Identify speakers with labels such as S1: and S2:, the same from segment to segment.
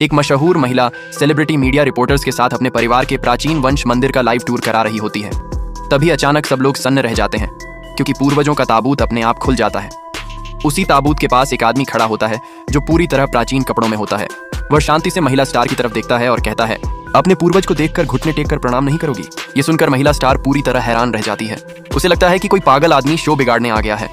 S1: एक मशहूर महिला सेलिब्रिटी मीडिया रिपोर्टर्स के साथ अपने परिवार के प्राचीन वंश मंदिर का लाइव टूर करा रही होती है। तभी अचानक सब लोग सन्न रह जाते हैं क्योंकि पूर्वजों का ताबूत अपने आप खुल जाता है। उसी ताबूत के पास एक आदमी खड़ा होता है जो पूरी तरह प्राचीन कपड़ों में होता है। वह शांति से महिला स्टार की तरफ देखता है और कहता है, अपने पूर्वज को देखकर घुटने टेक कर प्रणाम नहीं करोगी? ये सुनकर महिला स्टार पूरी तरह हैरान रह जाती है। उसे लगता है कि कोई पागल आदमी शो बिगाड़ने आ गया है।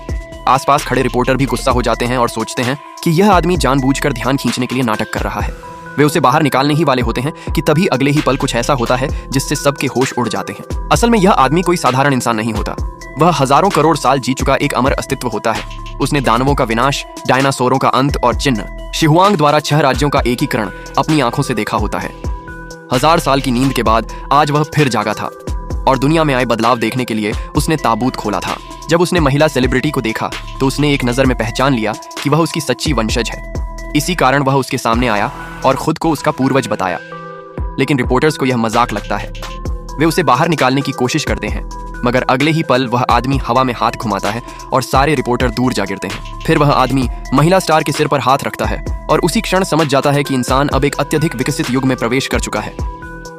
S1: आसपास खड़े रिपोर्टर भी गुस्सा हो जाते हैं और सोचते हैं कि यह आदमी जानबूझकर ध्यान खींचने के लिए नाटक कर रहा है। वे उसे बाहर निकालने ही वाले होते हैं कि तभी अगले ही पल कुछ ऐसा होता है जिससे सबके होश उड़ जाते हैं। असल में यह आदमी कोई साधारण इंसान नहीं होता। वह हजारों करोड़ साल जी चुका एक अमर अस्तित्व होता है। उसने दानवों का विनाश, डायनासोरों का अंत और चिन्ह शिहुआंग द्वारा 6 राज्यों का एकीकरण अपनी आंखों से देखा होता है। 1000 साल की नींद के बाद आज वह फिर जागा था और दुनिया में आए बदलाव देखने के लिए उसने ताबूत खोला था। जब उसने महिला सेलिब्रिटी को देखा तो उसने एक नजर में पहचान लिया कि वह उसकी सच्ची वंशज है। इसी कारण वह उसके सामने आया और खुद को उसका पूर्वज बताया। लेकिन रिपोर्टर्स को यह मजाक लगता है। वे उसे बाहर निकालने की कोशिश करते हैं, मगर अगले ही पल वह आदमी हवा में हाथ घुमाता है और सारे रिपोर्टर दूर जा गिरते हैं। फिर वह आदमी महिला स्टार के सिर पर हाथ रखता है और उसी क्षण समझ जाता है कि इंसान अब एक अत्यधिक विकसित युग में प्रवेश कर चुका है।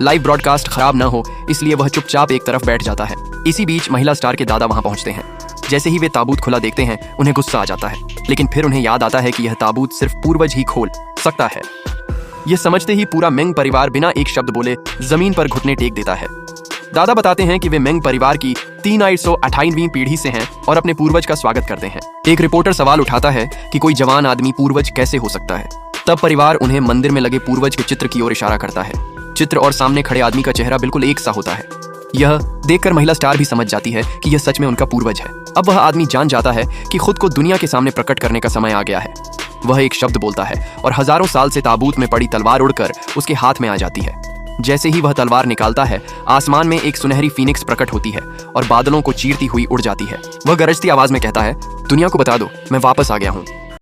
S1: लाइव ब्रॉडकास्ट खराब न हो इसलिए वह चुपचाप एक तरफ बैठ जाता है। इसी बीच महिला स्टार के दादा वहां पहुंचते हैं। जैसे ही वे ताबूत खुला देखते हैं उन्हें गुस्सा आ जाता है, लेकिन फिर उन्हें याद आता है कि यह ताबूत सिर्फ पूर्वज ही खोल सकता है। यह समझते ही पूरा मेंग परिवार बिना एक शब्द बोले जमीन पर घुटने टेक देता है। दादा बताते हैं कि वे मेंग परिवार की 3828वीं पीढ़ी से हैं और अपने पूर्वज का स्वागत करते हैं। एक रिपोर्टर सवाल उठाता है कि कोई जवान आदमी पूर्वज कैसे हो सकता है। तब परिवार उन्हें मंदिर में लगे पूर्वज के चित्र की ओर इशारा करता है। चित्र और सामने खड़े आदमी का चेहरा बिल्कुल एक सा होता है। यह देखकर महिला स्टार भी समझ जाती है कि यह सच में उनका पूर्वज है। अब वह आदमी जान जाता है कि खुद को दुनिया के सामने प्रकट करने का समय आ गया है। वह एक शब्द बोलता है और हजारों साल से ताबूत में पड़ी तलवार उड़कर उसके हाथ में आ जाती है। जैसे ही वह तलवार निकालता है, आसमान में एक सुनहरी फीनिक्स प्रकट होती है और बादलों को चीरती हुई उड़ जाती है। वह गरजती आवाज में कहता है, दुनिया को बता दो, मैं वापस आ गया हूँ।